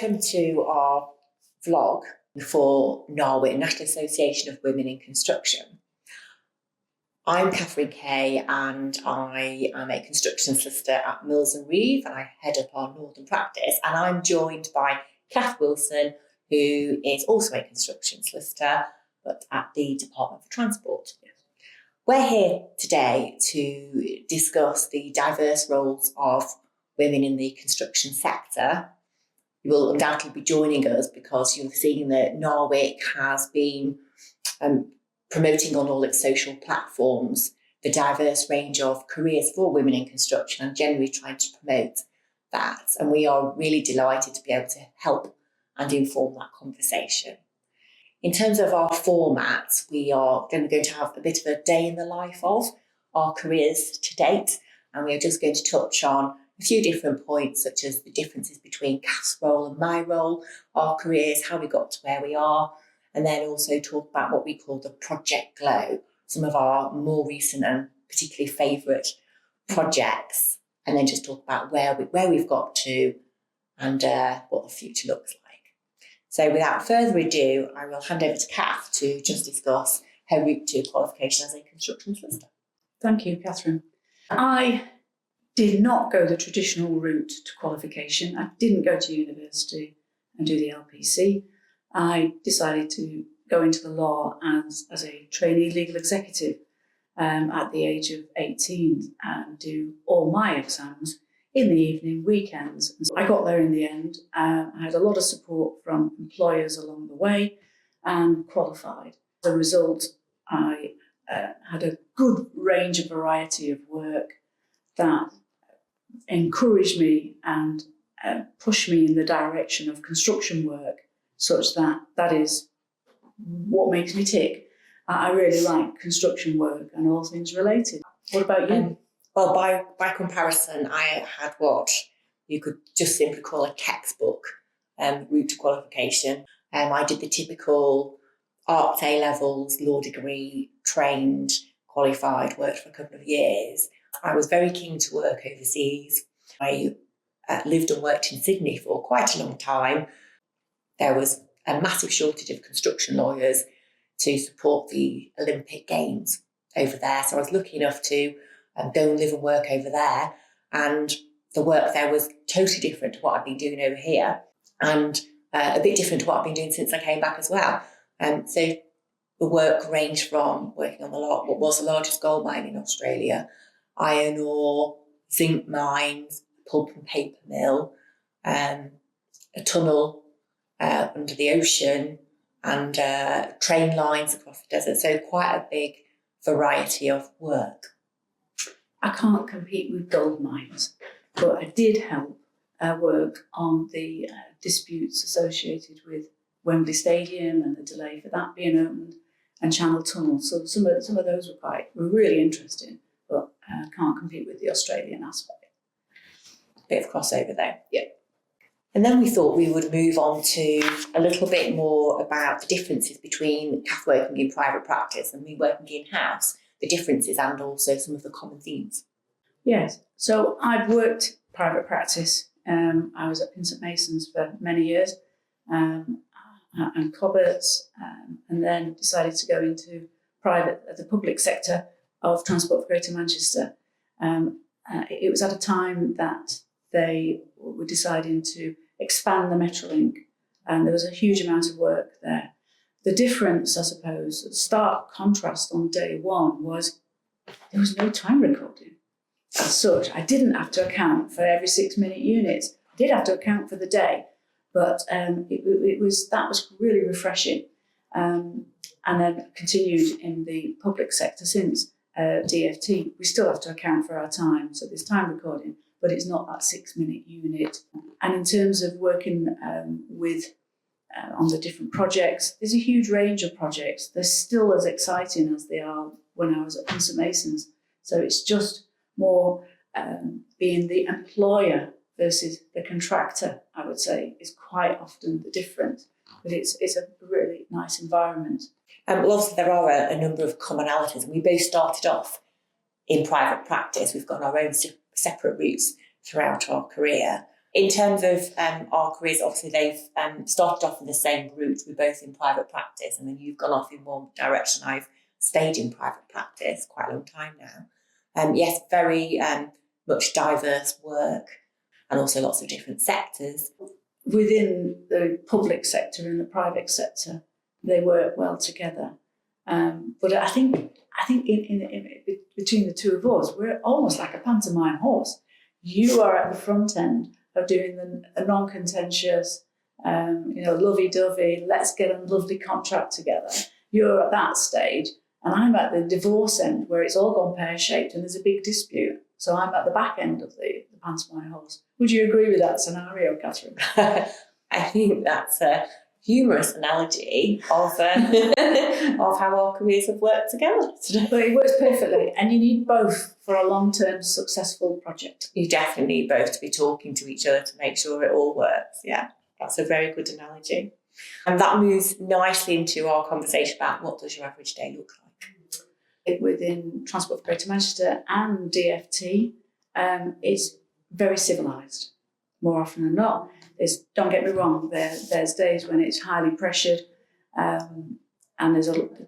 welcome to our vlog for NAWIC, National Association of Women in Construction. I'm Catherine Kay and I am a construction solicitor at Mills & Reeve and I head up our Northern practice, and I'm joined by Kath Wilson, who is also a construction solicitor but at the Department for Transport. We're here today to discuss the diverse roles of women in the construction sector. You will undoubtedly be joining us because you've seen that NAWIC has been promoting on all its social platforms the diverse range of careers for women in construction and generally trying to promote that. And we are really delighted to be able to help and inform that conversation. In terms of our format, we are going to have a bit of a day in the life of our careers to date, and we are just going to touch on a few different points, such as the differences between Kath's role and my role, our careers, how we got to where we are, and then also talk about what we call the Project Glow, some of our more recent and particularly favourite projects, and then just talk about where we've got to and what the future looks like. So without further ado, I will hand over to Kath to just discuss her route to qualification as a construction solicitor. Thank you, Catherine. I did not go the traditional route to qualification. I didn't go to university and do the LPC. I decided to go into the law as a trainee legal executive at the age of 18 and do all my exams in the evening, weekends. And so I got there in the end. I had a lot of support from employers along the way and qualified. As a result, I had a good range of variety of work that encouraged me and pushed me in the direction of construction work, such that is what makes me tick. I really like construction work and all things related. What about you? Well, by comparison, I had what you could just simply call a textbook route to qualification. I did the typical arts A-levels, law degree, trained, qualified, worked for a couple of years. I was very keen to work overseas. I lived and worked in Sydney for quite a long time. There was a massive shortage of construction lawyers to support the Olympic Games over there. So I was lucky enough to go and live and work over there. And the work there was totally different to what I've been doing over here and a bit different to what I've been doing since I came back as well. So the work ranged from working on what was the largest gold mine in Australia, iron ore, zinc mines, pulp and paper mill, a tunnel under the ocean, and train lines across the desert. So quite a big variety of work. I can't compete with gold mines, but I did help work on the disputes associated with Wembley Stadium and the delay for that being opened, and Channel Tunnel. So some of those were really interesting, but can't compete with the Australian aspect. Bit of crossover there. Yeah. And then we thought we would move on to a little bit more about the differences between Kath working in private practice and me working in-house, the differences and also some of the common themes. Yes, so I've worked private practice. I was at St Mason's for many years and Cobberts, and then decided to go into the public sector of Transport for Greater Manchester. It was at a time that they were deciding to expand the Metrolink, and there was a huge amount of work there. The difference, I suppose, the stark contrast on day one was there was no time recording as such. I didn't have to account for every 6-minute units. I did have to account for the day, but that was really refreshing. And then continued in the public sector since DFT. We still have to account for our time, so there's time recording, but it's not that 6-minute unit. And in terms of working on the different projects, there's a huge range of projects. They're still as exciting as they are when I was at St Mason's. So it's just more being the employer versus the contractor, I would say, is quite often the difference. But it's a really nice environment. Well, obviously there are a number of commonalities. We both started off in private practice. We've got our own separate routes throughout our career. In terms of our careers, obviously they've started off in the same route. We're both in private practice, and then you've gone off in one direction. I've stayed in private practice quite a long time now. Yes, very much diverse work, and also lots of different sectors. Within the public sector and the private sector, they work well together. But I think between the two of us, we're almost like a pantomime horse. You are at the front end of doing the non-contentious, lovey-dovey, let's get a lovely contract together. You're at that stage, and I'm at the divorce end where it's all gone pear-shaped and there's a big dispute. So I'm at the back end of the pantomime horse. Would you agree with that scenario, Catherine? I think that's a humorous analogy of how our careers have worked together today. But it works perfectly, and you need both for a long-term successful project. You definitely need both to be talking to each other to make sure it all works. Yeah, that's a very good analogy. And that moves nicely into our conversation about what does your average day look like? Within Transport for Greater Manchester and DFT, it's very civilised, more often than not. Don't get me wrong, there's days when it's highly pressured and there's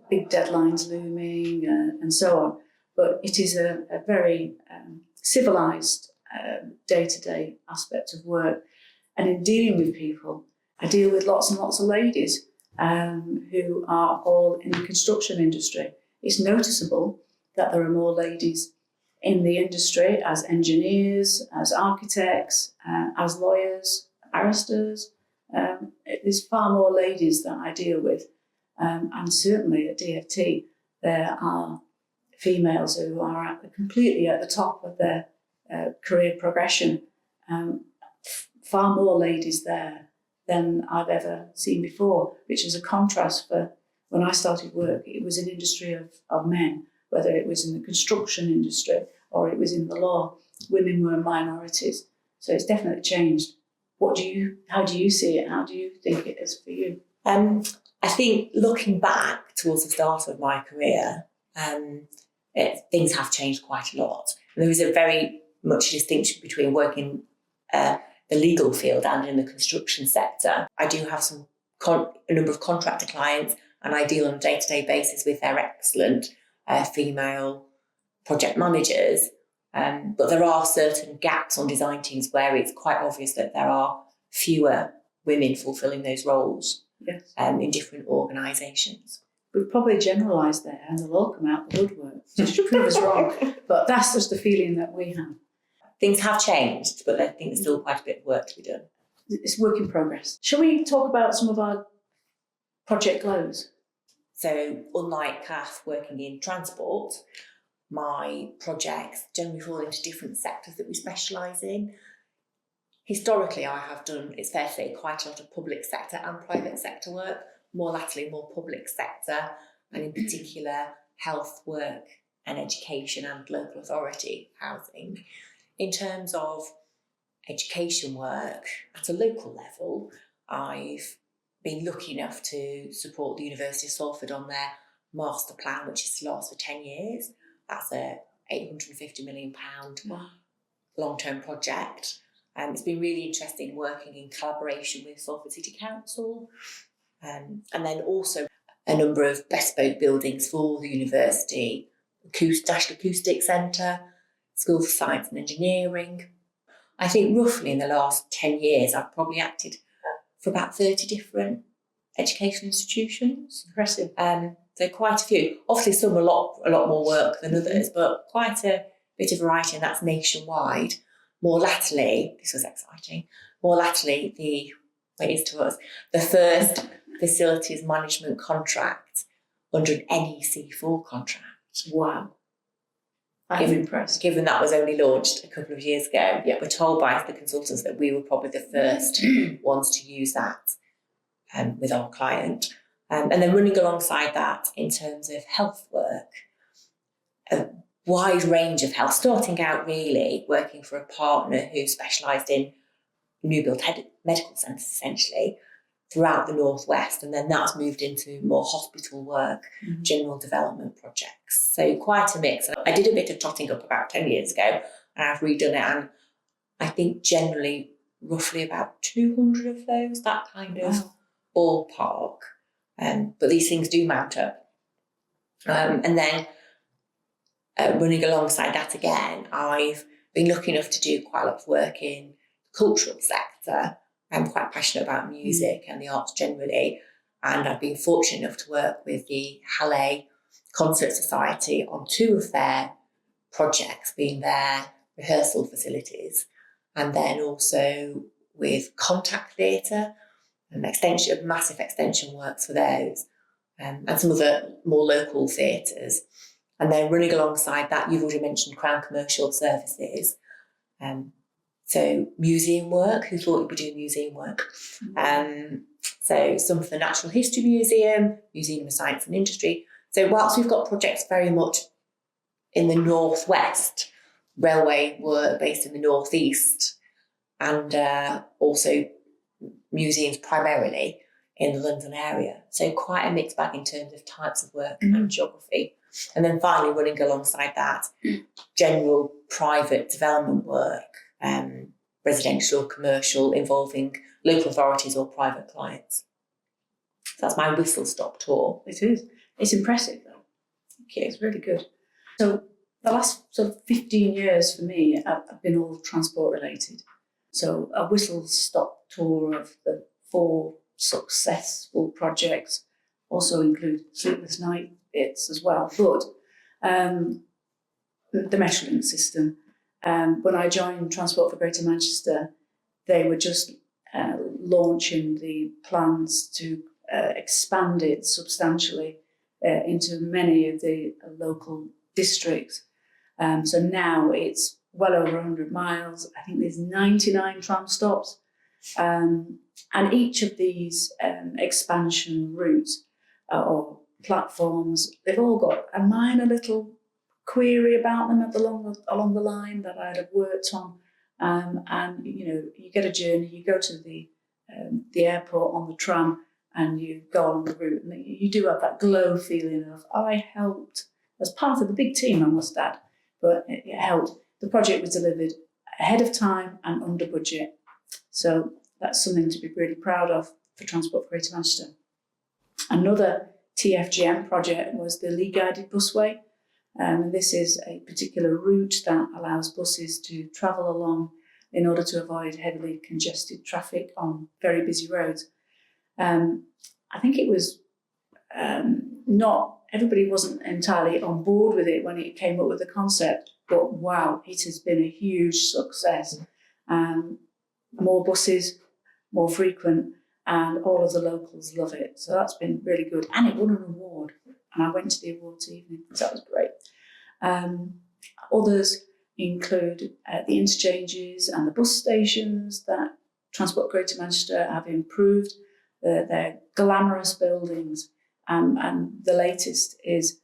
big deadlines looming and so on. But it is a very civilised day-to-day aspect of work. And in dealing with people, I deal with lots and lots of ladies who are all in the construction industry. It's noticeable that there are more ladies in the industry as engineers, as architects, as lawyers, barristers. There's far more ladies that I deal with. And certainly at DFT, there are females who are completely at the top of their career progression. Far more ladies there than I've ever seen before, which is a contrast for when I started work. It was an industry of men, whether it was in the construction industry or it was in the law. Women were minorities. So it's definitely changed. How do you see it? How do you think it is for you? I think looking back towards the start of my career, things have changed quite a lot. There is a very much distinction between working the legal field and in the construction sector. I do have a number of contractor clients, and I deal on a day-to-day basis with their excellent female project managers. But there are certain gaps on design teams where it's quite obvious that there are fewer women fulfilling those roles. Yes. In different organisations. We've probably generalised there and they'll all come out the woodwork. So to prove us wrong, but that's just the feeling that we have. Things have changed, but I think there's still quite a bit of work to be done. It's work in progress. Shall we talk about some of our project lows? So unlike Kath working in transport, my projects generally fall into different sectors that we specialise in. Historically, I have done, it's fair to say, quite a lot of public sector and private sector work, more latterly more public sector, and in particular health work and education and local authority housing. In terms of education work at a local level, I've been lucky enough to support the University of Salford on their master plan, which is to last for 10 years. That's a £850 million long-term project. It's been really interesting working in collaboration with Salford City Council, and then also a number of bespoke buildings for the university, National Acoustic Centre, School for Science and Engineering. I think roughly in the last 10 years, I've probably acted for about 30 different education institutions. Impressive. So quite a few. Obviously some a lot more work than others, but quite a bit of variety, and that's nationwide. More latterly, this was exciting, it is to us, the first facilities management contract under an NEC4 contract. Wow. I'm impressed. Given that was only launched a couple of years ago, we're told by the consultants that we were probably the first ones to use that with our client. And then running alongside that in terms of health work, a wide range of health, starting out really working for a partner who specialised in new build medical centres essentially throughout the Northwest, and then that's moved into more hospital work, general development projects. So quite a mix. I did a bit of totting up about 10 years ago and I've redone it, and I think generally roughly about 200 of those, that kind of Wow. ballpark. But these things do mount up. And then running alongside that again, I've been lucky enough to do quite a lot of work in the cultural sector. I'm quite passionate about music and the arts generally, and I've been fortunate enough to work with the Halle Concert Society on 2 of their projects, being their rehearsal facilities, and then also with Contact Theatre, massive extension works for those, and some other more local theatres. And then running alongside that, you've already mentioned Crown Commercial Services. So museum work, who thought you'd be doing museum work? So some for the Natural History Museum, Museum of Science and Industry. So whilst we've got projects very much in the northwest, railway work based in the northeast, and also museums primarily in the London area. So quite a mixed bag in terms of types of work and geography. And then finally, running alongside that, general private development work, residential, commercial, involving local authorities or private clients. So that's my whistle-stop tour. It is. It's impressive, though. Thank you. It's really good. So the last sort of 15 years for me have been all transport related. So a whistle-stop tour of the 4 successful projects, also include sleepless night bits as well. But the Metrolink system, when I joined Transport for Greater Manchester, they were just launching the plans to expand it substantially into many of the local districts. So now it's well over 100 miles. I think there's 99 tram stops. And each of these expansion routes or platforms, they've all got a minor little query about them along the line that I'd have worked on. And you get a journey, you go to the airport on the tram, and you go along the route, and you do have that glow feeling of, I helped as part of the big team, I must add, but it helped. The project was delivered ahead of time and under budget. So that's something to be really proud of for Transport for Greater Manchester. Another TFGM project was the Lee Guided Busway. This is a particular route that allows buses to travel along in order to avoid heavily congested traffic on very busy roads. I think it was not, everybody wasn't entirely on board with it when it came up with the concept, but wow, it has been a huge success. More buses, more frequent, and all of the locals love it. So that's been really good. And it won an award, and I went to the awards evening, so that was great. Others include the interchanges and the bus stations that Transport Greater Manchester have improved. They're glamorous buildings, and the latest is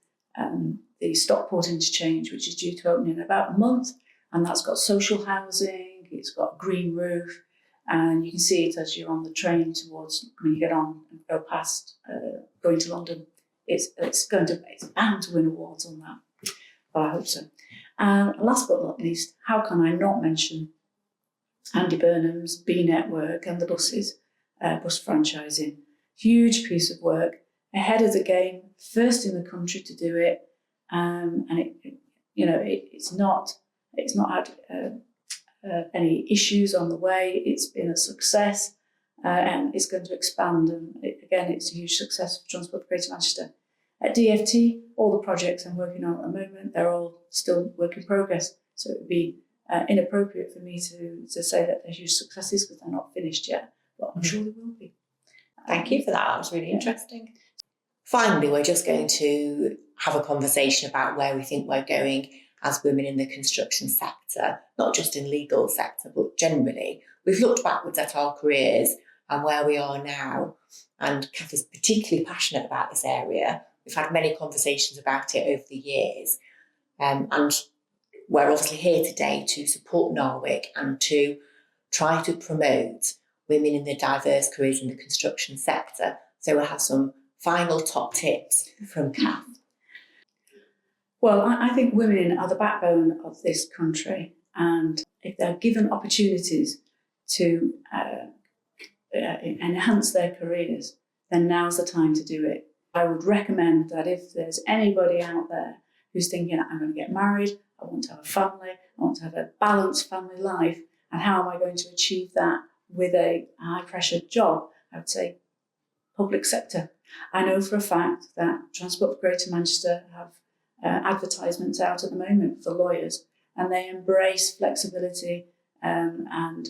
the Stockport interchange, which is due to open in about a month, and that's got social housing, it's got a green roof, and you can see it as you're on the train towards, when you get on and go past going to London. It's bound to win awards on that, but I hope so. And last but not least, how can I not mention Andy Burnham's B Network and the buses, bus franchising. Huge piece of work, ahead of the game, first in the country to do it, and it's not had any issues on the way. It's been a success, and it's going to expand. And it's a huge success for Transport for Greater Manchester. At DFT, all the projects I'm working on at the moment, they're all still work in progress. So it would be inappropriate for me to say that they're huge successes because they're not finished yet, but I'm sure they will be. Thank you for that. That was really interesting. Finally, we're just going to have a conversation about where we think we're going as women in the construction sector, not just in legal sector, but generally. We've looked backwards at our careers and where we are now, and Kath is particularly passionate about this area. We've had many conversations about it over the years, and we're obviously here today to support NAWIC and to try to promote women in the diverse careers in the construction sector. So we'll have some final top tips from Kath. Well, I think women are the backbone of this country, and if they're given opportunities to enhance their careers, then now's the time to do it. I would recommend that if there's anybody out there who's thinking, I'm going to get married, I want to have a family, I want to have a balanced family life, and how am I going to achieve that with a high-pressure job? I would say public sector. I know for a fact that Transport for Greater Manchester have advertisements out at the moment for lawyers, and they embrace flexibility and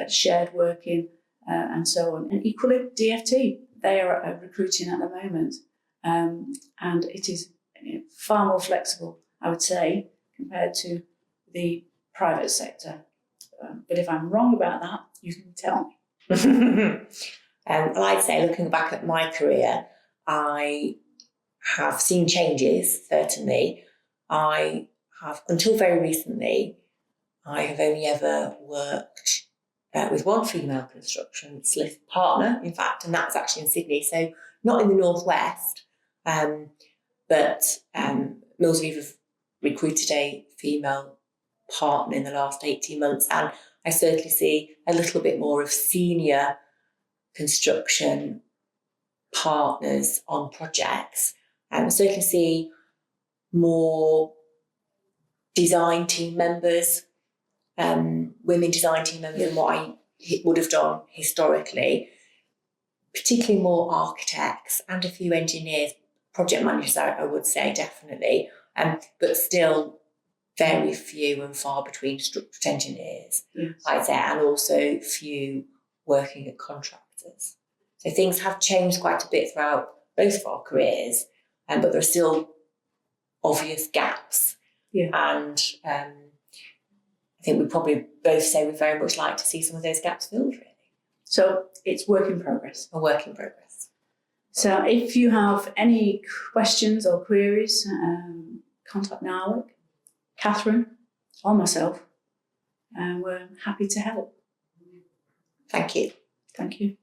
shared working and so on. And equally, DFT, they are recruiting at the moment, and it is far more flexible, I would say, compared to the private sector. But if I'm wrong about that, you can tell me. Well, I'd say, looking back at my career, I have seen changes, certainly. I have, until very recently, I have only ever worked with one female construction solicitor partner, in fact, and that's actually in Sydney, so not in the northwest, but Mills Reeve have recruited a female partner in the last 18 months, and I certainly see a little bit more of senior construction partners on projects. I certainly see more design team members, women design team members than what I would have done historically, particularly more architects and a few engineers, project managers, I would say, definitely, but still very few and far between structural engineers, yes, I'd say, and also few working at contractors. So things have changed quite a bit throughout both of our careers, but there are still obvious gaps. Yeah. And I think we probably both say we'd very much like to see some of those gaps filled, really. So it's work in progress. A work in progress. So if you have any questions or queries, contact NAWIC, Catherine, or myself, and we're happy to help. Thank you. Thank you.